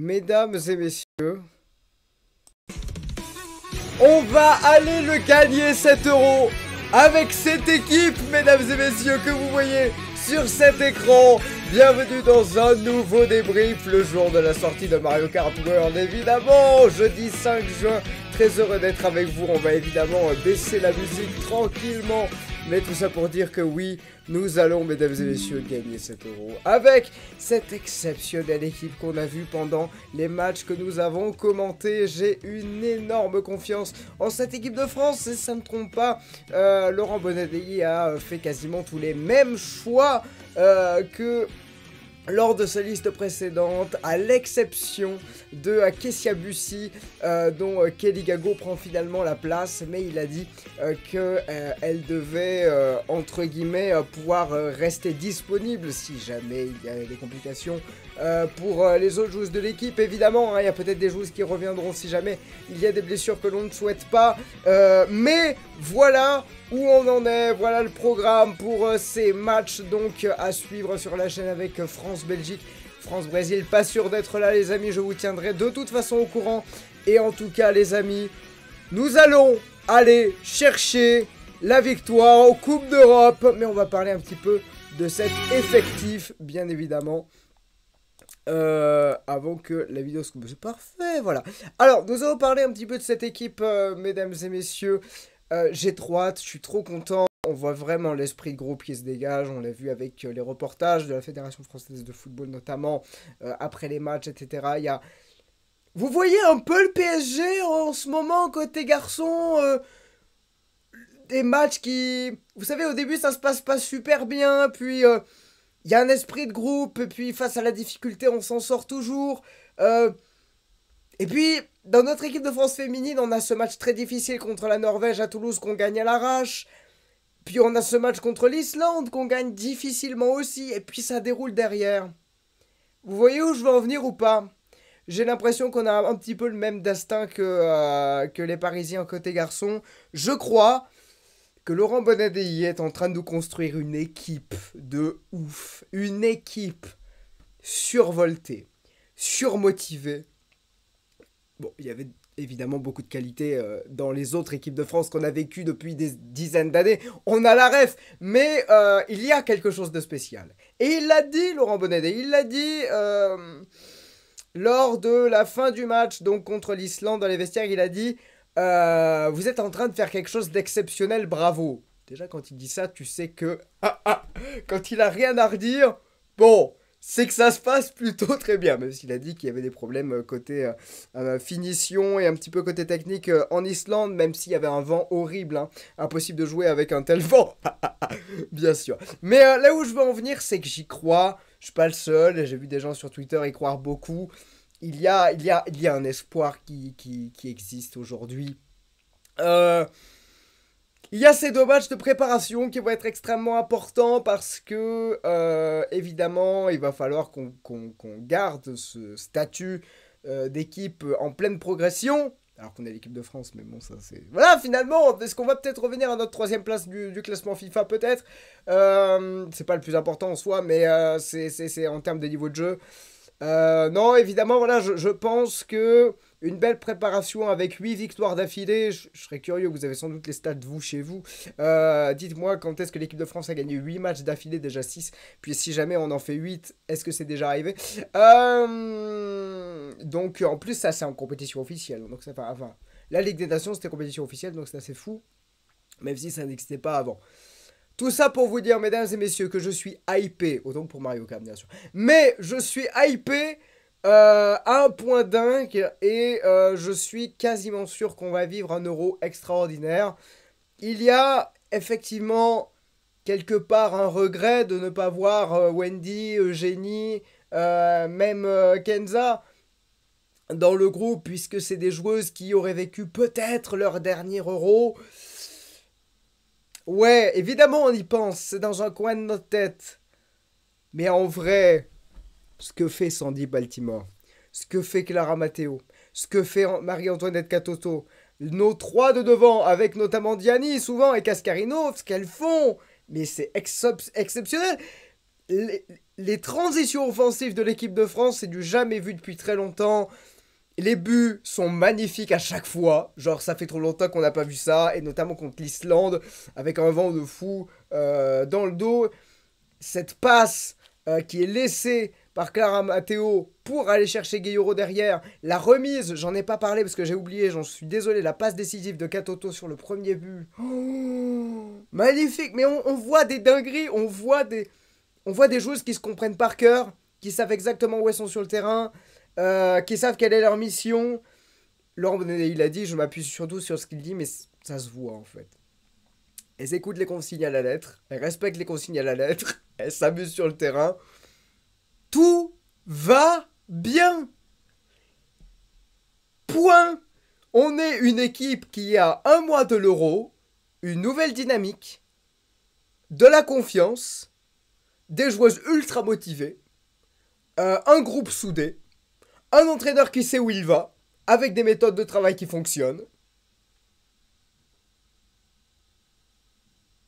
Mesdames et messieurs, on va aller le gagner 7 € avec cette équipe, mesdames et messieurs, que vous voyez sur cet écran. Bienvenue dans un nouveau débrief, le jour de la sortie de Mario Kart World, évidemment, jeudi 5 juin. Très heureux d'être avec vous. On va évidemment baisser la musique tranquillement. Mais tout ça pour dire que oui, nous allons, mesdames et messieurs, gagner 7 € avec cette exceptionnelle équipe qu'on a vue pendant les matchs que nous avons commentés. J'ai une énorme confiance en cette équipe de France et ça ne trompe pas. Laurent Bonadei a fait quasiment tous les mêmes choix que lors de sa liste précédente, à l'exception de Kessia Bussy, dont Kelly Gago prend finalement la place, mais il a dit qu'elle devait, entre guillemets, pouvoir rester disponible si jamais il y a des complications pour les autres joueuses de l'équipe. Évidemment, hein, il y a peut-être des joueuses qui reviendront si jamais il y a des blessures que l'on ne souhaite pas, mais voilà où on en est, voilà le programme pour ces matchs donc à suivre sur la chaîne avec France-Belgique, France-Brésil. Pas sûr d'être là les amis, je vous tiendrai de toute façon au courant. Et en tout cas les amis, nous allons aller chercher la victoire en Coupe d'Europe. Mais on va parler un petit peu de cet effectif, bien évidemment. Avant que la vidéo se coupe. C'est parfait, voilà. Alors, nous allons parler un petit peu de cette équipe, mesdames et messieurs. J'ai trop hâte, je suis trop content. On voit vraiment l'esprit de groupe qui se dégage. On l'a vu avec les reportages de la Fédération Française de Football, notamment après les matchs, etc. Il y a... Vous voyez un peu le PSG en ce moment, côté garçon. Des matchs qui... Vous savez, au début, ça se passe pas super bien. Puis, il y a un esprit de groupe. Et puis, face à la difficulté, on s'en sort toujours. Et puis, dans notre équipe de France féminine, on a ce match très difficile contre la Norvège à Toulouse qu'on gagne à l'arrache. Puis on a ce match contre l'Islande qu'on gagne difficilement aussi. Et puis ça déroule derrière. Vous voyez où je veux en venir ou pas? J'ai l'impression qu'on a un petit peu le même destin que les Parisiens côté garçon. Je crois que Laurent Bonadei est en train de nous construire une équipe de ouf. Une équipe survoltée, surmotivée. Bon, il y avait évidemment beaucoup de qualité dans les autres équipes de France qu'on a vécues depuis des dizaines d'années. On a la ref, mais il y a quelque chose de spécial. Et il l'a dit, Laurent Bonadei, il l'a dit lors de la fin du match, donc contre l'Islande dans les vestiaires, il a dit vous êtes en train de faire quelque chose d'exceptionnel, bravo. Déjà, quand il dit ça, tu sais que quand il a rien à redire, bon... c'est que ça se passe plutôt très bien, même s'il a dit qu'il y avait des problèmes côté finition et un petit peu côté technique en Islande, même s'il y avait un vent horrible, hein. Impossible de jouer avec un tel vent, bien sûr. Mais là où je veux en venir, c'est que j'y crois, je suis pas le seul, j'ai vu des gens sur Twitter y croire beaucoup. Il y a un espoir qui existe aujourd'hui. Il y a ces 2 matchs de préparation qui vont être extrêmement importants parce que, évidemment, il va falloir qu'on garde ce statut d'équipe en pleine progression. Alors qu'on est l'équipe de France, mais bon, ça c'est... Voilà, finalement, est-ce qu'on va peut-être revenir à notre 3e place du classement FIFA, peut-être c'est pas le plus important en soi, mais c'est en termes de niveau de jeu. Non, évidemment, voilà, je pense que une belle préparation avec 8 victoires d'affilée, je serais curieux, vous avez sans doute les stats vous chez vous. Dites-moi quand est-ce que l'équipe de France a gagné 8 matchs d'affilée, déjà 6, puis si jamais on en fait 8, est-ce que c'est déjà arrivé donc en plus ça c'est en compétition officielle, donc ça, enfin, la Ligue des Nations c'était compétition officielle, donc c'est assez fou, même si ça n'existait pas avant. Tout ça pour vous dire, mesdames et messieurs, que je suis hypé, autant que pour Mario Kart, bien sûr. Mais je suis hypé à un point dingue et je suis quasiment sûr qu'on va vivre un Euro extraordinaire. Il y a effectivement quelque part un regret de ne pas voir Wendy, Eugénie, même Kenza dans le groupe, puisque c'est des joueuses qui auraient vécu peut-être leur dernier Euro. Ouais, évidemment on y pense, c'est dans un coin de notre tête. Mais en vrai, ce que fait Sandy Baltimore, ce que fait Clara Matteo, ce que fait Marie-Antoinette Katoto, nos 3 de devant, avec notamment Diani souvent et Cascarino, ce qu'elles font, mais c'est exceptionnel. les transitions offensives de l'équipe de France, c'est du jamais vu depuis très longtemps. Les buts sont magnifiques à chaque fois. Genre, ça fait trop longtemps qu'on n'a pas vu ça. Et notamment contre l'Islande, avec un vent de fou dans le dos. Cette passe qui est laissée par Clara Matteo pour aller chercher Gueyoro derrière. La remise, j'en ai pas parlé parce que j'ai oublié, j'en suis désolé. La passe décisive de Katoto sur le premier but. Oh, magnifique. Mais on voit des dingueries, on voit des joueuses qui se comprennent par cœur, qui savent exactement où elles sont sur le terrain. Qui savent quelle est leur mission. Laurent Bonnet, il a dit, je m'appuie surtout sur ce qu'il dit, mais ça se voit en fait. Elles écoutent les consignes à la lettre, elles respectent les consignes à la lettre, elles s'amusent sur le terrain. Tout va bien. Point. On est une équipe qui a un mois de l'Euro, une nouvelle dynamique, de la confiance, des joueuses ultra motivées, un groupe soudé. Un entraîneur qui sait où il va, avec des méthodes de travail qui fonctionnent.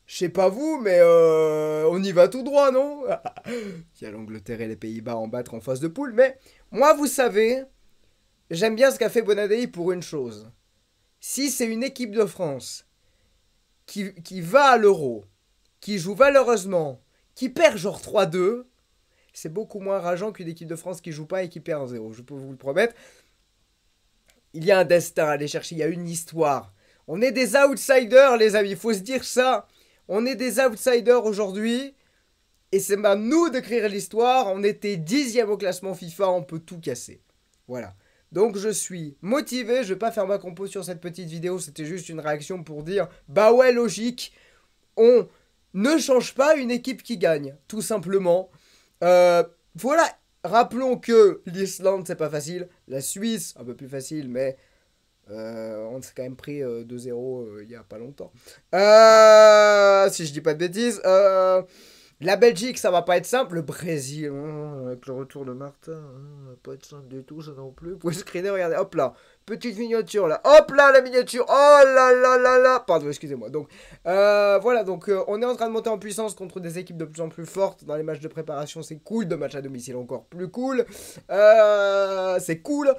Je sais pas vous, mais on y va tout droit, non? Il y a l'Angleterre et les Pays-Bas en battre en phase de poule, mais moi, vous savez, j'aime bien ce qu'a fait Bonadei pour une chose. Si c'est une équipe de France qui va à l'Euro, qui joue valeureusement, qui perd genre 3-2... c'est beaucoup moins rageant qu'une équipe de France qui joue pas et qui perd 1-0, je peux vous le promettre. Il y a un destin à aller chercher, il y a une histoire. On est des outsiders, les amis, il faut se dire ça. On est des outsiders aujourd'hui. Et c'est à nous d'écrire l'histoire. On était 10e au classement FIFA, on peut tout casser. Voilà. Donc je suis motivé, je vais pas faire ma compo sur cette petite vidéo, c'était juste une réaction pour dire, bah ouais, logique, on ne change pas une équipe qui gagne, tout simplement. Voilà, rappelons que l'Islande c'est pas facile, la Suisse un peu plus facile, mais on s'est quand même pris 2-0 il y a pas longtemps. Si je dis pas de bêtises, la Belgique ça va pas être simple, le Brésil avec le retour de Martin, ça va pas être simple du tout ça non plus. Vous pouvez screener, regardez, hop là, petite miniature là, hop là la miniature, oh là là là là, pardon excusez-moi. Donc voilà, donc on est en train de monter en puissance contre des équipes de plus en plus fortes dans les matchs de préparation, c'est cool, de matchs à domicile encore plus cool, c'est cool.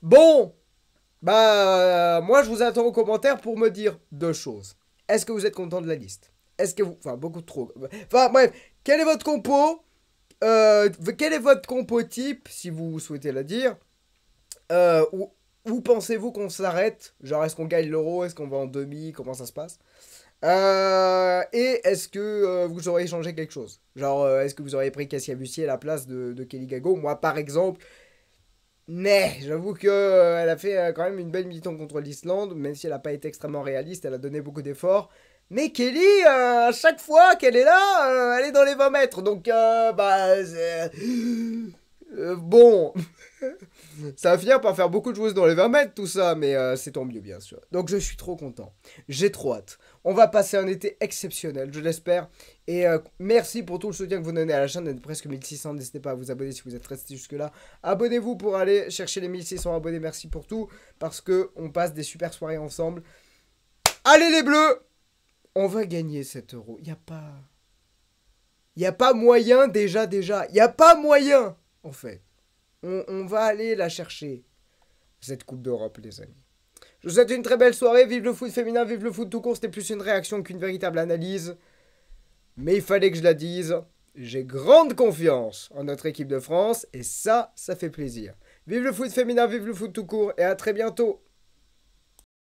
Bon, bah moi je vous attends aux commentaires pour me dire deux choses. Est-ce que vous êtes content de la liste? Est-ce que vous... Enfin, beaucoup trop. Enfin, bref, quel est votre compo? Quel est votre compo type, si vous souhaitez la dire? Où pensez-vous qu'on s'arrête? Genre, est-ce qu'on gagne l'Euro? Est-ce qu'on va en demi? Comment ça se passe? Et est-ce que vous auriez changé quelque chose? Genre, est-ce que vous auriez pris Cassia Bussier à la place de Kelly Gago? Moi, par exemple... Mais j'avoue qu'elle a fait quand même une belle mi-temps contre l'Islande, même si elle n'a pas été extrêmement réaliste, elle a donné beaucoup d'efforts. Mais Kelly, à chaque fois qu'elle est là, elle est dans les 20 mètres. Donc, bon, ça va finir par faire beaucoup de joueuses dans les 20 mètres, tout ça, mais c'est tant mieux, bien sûr. Donc, je suis trop content. J'ai trop hâte. On va passer un été exceptionnel, je l'espère. Et merci pour tout le soutien que vous donnez à la chaîne. On est presque 1600. N'hésitez pas à vous abonner si vous êtes resté jusque-là. Abonnez-vous pour aller chercher les 1600 abonnés. Merci pour tout. Parce qu'on passe des super soirées ensemble. Allez les bleus! On va gagner 7 euros. Il n'y a pas moyen déjà. Il n'y a pas moyen, en fait. On va aller la chercher, cette Coupe d'Europe, les amis. Je vous souhaite une très belle soirée. Vive le foot féminin, vive le foot tout court. C'était plus une réaction qu'une véritable analyse. Mais il fallait que je la dise. J'ai grande confiance en notre équipe de France. Et ça fait plaisir. Vive le foot féminin, vive le foot tout court. Et à très bientôt.